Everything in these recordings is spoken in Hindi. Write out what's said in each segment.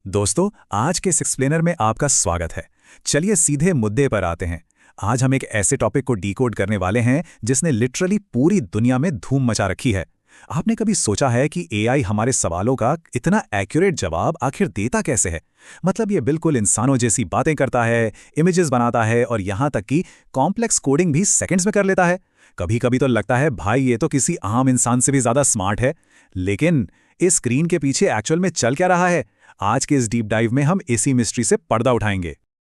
दोस्तों, आज के इस एक्सप्लेनर में आपका स्वागत है। चलिए सीधे मुद्दे पर आते हैं। आज हम एक ऐसे टॉपिक को डीकोड करने वाले हैं जिसने लिटरली पूरी दुनिया में धूम मचा रखी है। आपने कभी सोचा है कि एआई हमारे सवालों का इतना एक्यूरेट जवाब आखिर देता कैसे है? मतलब ये बिल्कुल इंसानों जैसी बातें करता है, इमेजेस बनाता है और यहाँ तक कि कॉम्प्लेक्स कोडिंग भी सेकंड्स में कर लेता है। कभी कभी तो लगता है भाई ये तो किसी आम इंसान से भी ज्यादा स्मार्ट है। लेकिन इस स्क्रीन के पीछे एक्चुअल में चल क्या रहा है? आज के इस डीप डाइव में हम इसी मिस्ट्री से पर्दा उठाएंगे।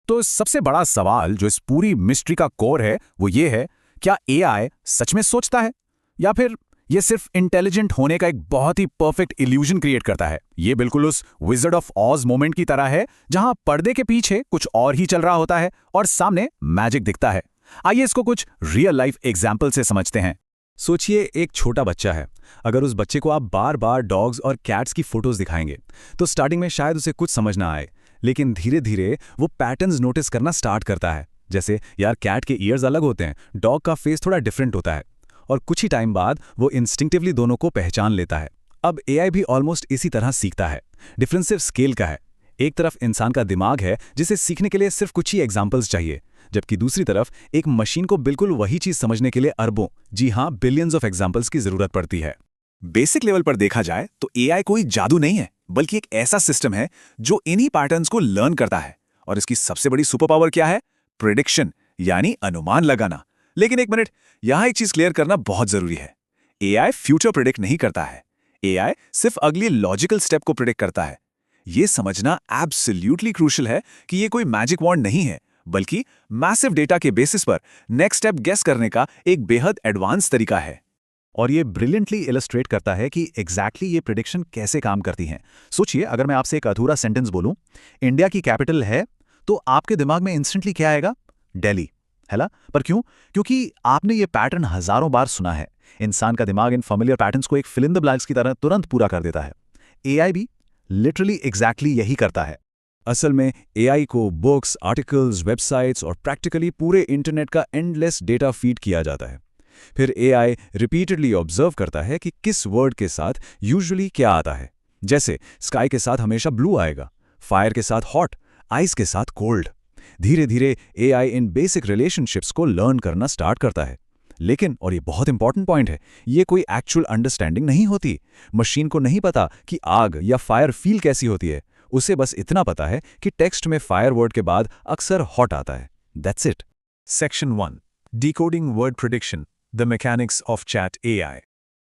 तो सबसे बड़ा सवाल जो इस पूरी मिस्ट्री का कोर है वो ये है, क्या एआई सच में सोचता है या फिर ये सिर्फ इंटेलिजेंट होने का एक बहुत ही परफेक्ट इल्यूजन क्रिएट करता है? ये बिल्कुल उस विज़र्ड ऑफ ऑज मोमेंट की तरह है जहां पर्दे के पीछे कुछ और ही चल रहा होता है और सामने मैजिक दिखता है। आइए इसको कुछ रियल लाइफ एग्जाम्पल से समझते हैं। सोचिए एक छोटा बच्चा है। अगर उस बच्चे को आप बार बार डॉग्स और कैट्स की फोटोज दिखाएंगे तो स्टार्टिंग में शायद उसे कुछ समझ ना आए, लेकिन धीरे धीरे वो पैटर्न्स नोटिस करना स्टार्ट करता है। जैसे यार कैट के ईयर्स अलग होते हैं, डॉग का फेस थोड़ा डिफरेंट होता है, और कुछ ही टाइम बाद वो इंस्टिंक्टिवली दोनों को पहचान लेता है। अब एआई भी ऑलमोस्ट इसी तरह सीखता है। डिफरेंस सिर्फ स्केल का है। एक तरफ इंसान का दिमाग है जिसे सीखने के लिए सिर्फ कुछ ही एग्जाम्पल्स चाहिए, जबकि दूसरी तरफ एक मशीन को बिल्कुल वही चीज समझने के लिए अरबों, जी हां बिलियंस ऑफ एग्जाम्पल्स की जरूरत पड़ती है। बेसिक लेवल पर देखा जाए तो एआई कोई जादू नहीं है, बल्कि एक ऐसा सिस्टम है जो इन्हीं पैटर्न्स को लर्न करता है। और इसकी सबसे बड़ी सुपर पावर क्या है? प्रिडिक्शन, यानी अनुमान लगाना। लेकिन एक मिनट, यहां एक चीज क्लियर करना बहुत जरूरी है। एआई फ्यूचर प्रिडिक्ट नहीं करता है। एआई सिर्फ अगली लॉजिकल स्टेप को प्रिडिक्ट करता है। यह समझना एब्सोल्युटली क्रूशियल है कि यह कोई मैजिक वॉन्ड नहीं है, बल्कि मैसिव डेटा के बेसिस पर नेक्स्ट स्टेप गेस करने का एक बेहद एडवांस तरीका है। और ये ब्रिलियंटली इलस्ट्रेट करता है कि एग्जैक्टली ये प्रिडिक्शन कैसे काम करती हैं। सोचिए, अगर मैं आपसे एक अधूरा सेंटेंस बोलूं, इंडिया की कैपिटल है, तो आपके दिमाग में इंस्टेंटली क्या आएगा? दिल्ली, है ना? पर क्यों? क्योंकि आपने ये पैटर्न हजारों बार सुना है। इंसान का दिमाग इन फैमिलियर पैटर्न्स को एक फिल इन द ब्लैंक्स की तरह तुरंत पूरा कर देता है। एआई भी लिटरली एग्जैक्टली यही करता है। असल में एआई को बुक्स, आर्टिकल्स, वेबसाइट्स और प्रैक्टिकली पूरे इंटरनेट का एंडलेस डेटा फीड किया जाता है। फिर एआई रिपीटेडली ऑब्जर्व करता है कि किस वर्ड के साथ यूजुअली क्या आता है। जैसे स्काई के साथ हमेशा ब्लू आएगा, फायर के साथ हॉट, आइस के साथ कोल्ड। धीरे धीरे एआई इन बेसिक रिलेशनशिप्स को लर्न करना स्टार्ट करता है। लेकिन, और ये बहुत इंपॉर्टेंट पॉइंट है, ये कोई एक्चुअल अंडरस्टैंडिंग नहीं होती। मशीन को नहीं पता कि आग या फायर फील कैसी होती है। उसे बस इतना पता है कि टेक्स्ट में फायर वर्ड के बाद अक्सर हॉट आता है। That's it. Section 1, decoding word prediction, the mechanics of chat AI.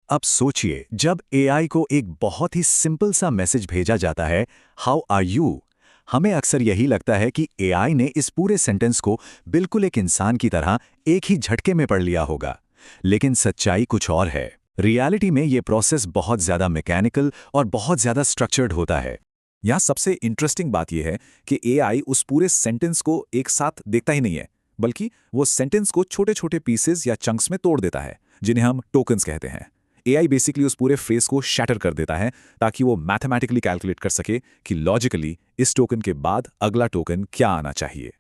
अब सोचिए, जब एआई को एक बहुत ही सिंपल सा मैसेज भेजा जाता है, हाउ आर यू, हमें अक्सर यही लगता है कि एआई ने इस पूरे सेंटेंस को बिल्कुल एक इंसान की तरह एक ही झटके में पढ़ लिया होगा। लेकिन सच्चाई कुछ और है। रियलिटी में ये प्रोसेस बहुत ज्यादा मैकेनिकल और बहुत ज्यादा स्ट्रक्चर्ड होता है। यहाँ सबसे इंटरेस्टिंग बात यह है कि एआई उस पूरे सेंटेंस को एक साथ देखता ही नहीं है, बल्कि वो सेंटेंस को छोटे छोटे पीसेस या चंक्स में तोड़ देता है, जिन्हें हम टोकन्स कहते हैं। एआई बेसिकली उस पूरे फ्रेज को शैटर कर देता है ताकि वो मैथमेटिकली कैलकुलेट कर सके कि लॉजिकली इस टोकन के बाद अगला टोकन क्या आना चाहिए।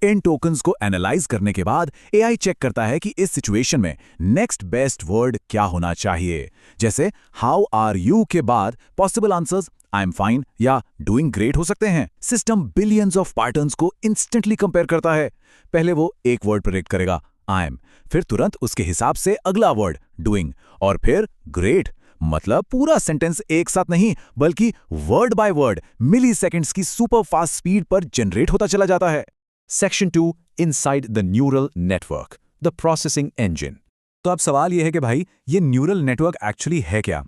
इन टोकन्स को एनालाइज करने के बाद एआई चेक करता है कि इस सिचुएशन में नेक्स्ट बेस्ट वर्ड क्या होना चाहिए। जैसे हाउ आर यू के बाद possible answers I am fine या डूइंग ग्रेट हो सकते हैं। सिस्टम बिलियंस ऑफ पैटर्न्स को इंस्टेंटली कंपेयर करता है। पहले वो एक वर्ड प्रेडिक्ट करेगा, आई एम, फिर तुरंत उसके हिसाब से अगला वर्ड डूइंग, और फिर ग्रेट। मतलब पूरा सेंटेंस एक साथ नहीं, बल्कि word by word milliseconds की सुपर फास्ट स्पीड पर जनरेट होता चला जाता है। Section 2, inside the neural network, the processing engine. तो अब सवाल यह है कि भाई ये न्यूरल नेटवर्क एक्चुअली है क्या?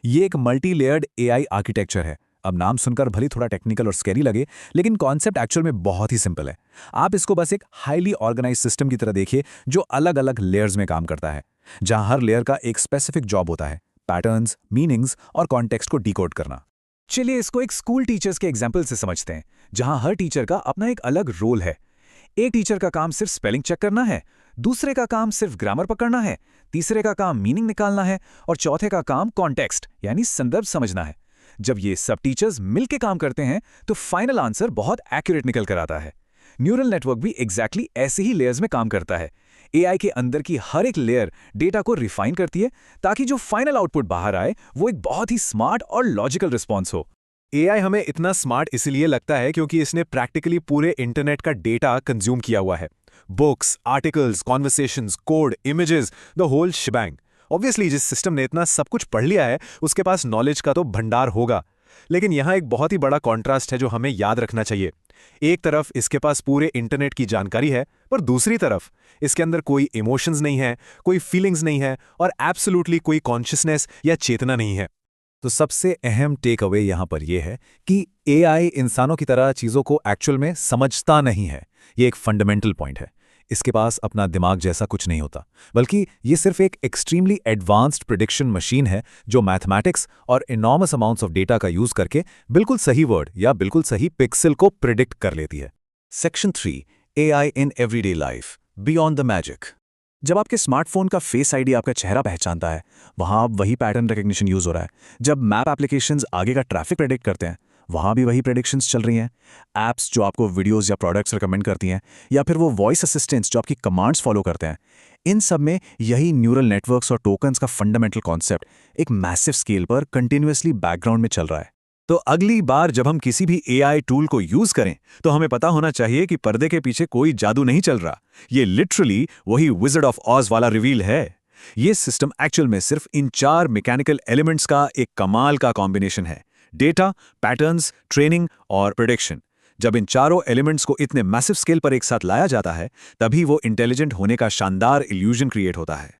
ये एक मल्टी लेयर्ड एआई आर्किटेक्चर है। अब नाम सुनकर भले थोड़ा टेक्निकल और स्कैरी लगे, लेकिन कॉन्सेप्ट एक्चुअल में बहुत ही सिंपल है। आप इसको बस एक हाईली ऑर्गेनाइज सिस्टम की तरह देखिए जो अलग अलग लेयर्स में काम करता है, जहां हर लेयर का एक स्पेसिफिक जॉब होता है, पैटर्न्स, मीनिंग्स और कॉन्टेक्स्ट को डिकोड करना। चलिए इसको एक स्कूल टीचर्स के एग्जाम्पल से समझते हैं, जहां हर टीचर का अपना एक अलग रोल है। एक टीचर का काम सिर्फ स्पेलिंग चेक करना है, दूसरे का काम सिर्फ ग्रामर पकड़ना है, तीसरे का काम मीनिंग निकालना है और चौथे का काम कॉन्टेक्स्ट यानी संदर्भ समझना है। जब ये सब टीचर्स मिलकर काम करते हैं तो फाइनल आंसर बहुत एक्यूरेट निकल कर आता है। न्यूरल नेटवर्क भी एग्जैक्टली ऐसे ही लेयर्स में काम करता है। एआई के अंदर की हर एक लेयर डेटा को रिफाइन करती है ताकि जो फाइनल आउटपुट बाहर आए वो एक बहुत ही स्मार्ट और लॉजिकल रिस्पॉन्स हो। एआई हमें इतना स्मार्ट इसलिए लगता है क्योंकि इसने प्रैक्टिकली पूरे इंटरनेट का डेटा कंज्यूम किया हुआ है। Books, articles, conversations, code, images, the whole shebang. Obviously जिस सिस्टम ने इतना सब कुछ पढ़ लिया है उसके पास नॉलेज का तो भंडार होगा। लेकिन यहाँ एक बहुत ही बड़ा कॉन्ट्रास्ट है जो हमें याद रखना चाहिए। एक तरफ इसके पास पूरे इंटरनेट की जानकारी है, पर दूसरी तरफ इसके अंदर कोई इमोशंस नहीं है, कोई फीलिंग्स नहीं है और एब्सोल्युटली कोई कॉन्शियसनेस या चेतना नहीं है। तो सबसे अहम टेक अवे यहाँ पर यह है कि एआई इंसानों की तरह चीज़ों को एक्चुअल में समझता नहीं है। ये एक फंडामेंटल पॉइंट है। इसके पास अपना दिमाग जैसा कुछ नहीं होता, बल्कि ये सिर्फ एक एक्सट्रीमली एडवांस्ड प्रिडिक्शन मशीन है जो मैथमेटिक्स और इनॉर्मस अमाउंट्स ऑफ डेटा का यूज करके बिल्कुल सही वर्ड या बिल्कुल सही पिक्सल को प्रिडिक्ट कर लेती है। Section 3, AI in everyday life, beyond the magic. जब आपके स्मार्टफोन का फेस आईडी आपका चेहरा पहचानता है, वहां अब वही पैटर्न रिकग्निशन यूज हो रहा है। जब मैप एप्लीकेशंस आगे का ट्रैफिक प्रेडिक्ट करते हैं, वहां भी वही प्रेडिक्शंस चल रही हैं। ऐप्स जो आपको वीडियोस या प्रोडक्ट्स रिकमेंड करती हैं, या फिर वो वॉइस असिस्टेंट्स जो आपकी कमांड्स फॉलो करते हैं, इन सब में यही न्यूरल नेटवर्क्स और टोकन्स का फंडामेंटल कॉन्सेप्ट एक मैसिव स्केल पर कंटिन्यूअसली बैकग्राउंड में चल रहा है। तो अगली बार जब हम किसी भी एआई टूल को यूज करें तो हमें पता होना चाहिए कि पर्दे के पीछे कोई जादू नहीं चल रहा। ये लिटरली वही विज़र्ड ऑफ ऑज वाला रिवील है। ये सिस्टम एक्चुअल में सिर्फ इन 4 मैकेनिकल एलिमेंट्स का एक कमाल का कॉम्बिनेशन है: डेटा, पैटर्न्स, ट्रेनिंग और प्रेडिक्शन। जब इन चारों एलिमेंट्स को इतने मैसिव स्केल पर एक साथ लाया जाता है, तभी वो इंटेलिजेंट होने का शानदार इल्यूजन क्रिएट होता है।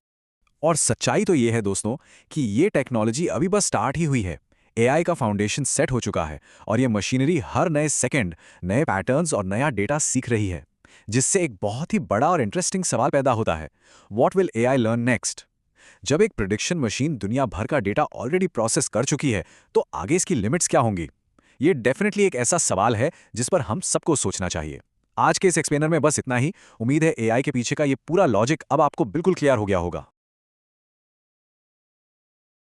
और सच्चाई तो ये है दोस्तों कि ये टेक्नोलॉजी अभी बस स्टार्ट ही हुई है। एआई का फाउंडेशन सेट हो चुका है और ये मशीनरी हर नए सेकंड नए पैटर्न्स और नया डेटा सीख रही है, जिससे एक बहुत ही बड़ा और इंटरेस्टिंग सवाल पैदा होता है: what will AI learn next? जब एक प्रिडिक्शन मशीन दुनिया भर का डेटा ऑलरेडी प्रोसेस कर चुकी है, तो आगे इसकी लिमिट्स क्या होंगी? ये डेफिनेटली एक ऐसा सवाल है जिस पर हम सबको सोचना चाहिए। आज के इस एक्सप्लेनर में बस इतना ही। उम्मीद है एआई के पीछे का ये पूरा लॉजिक अब आपको बिल्कुल क्लियर हो गया होगा।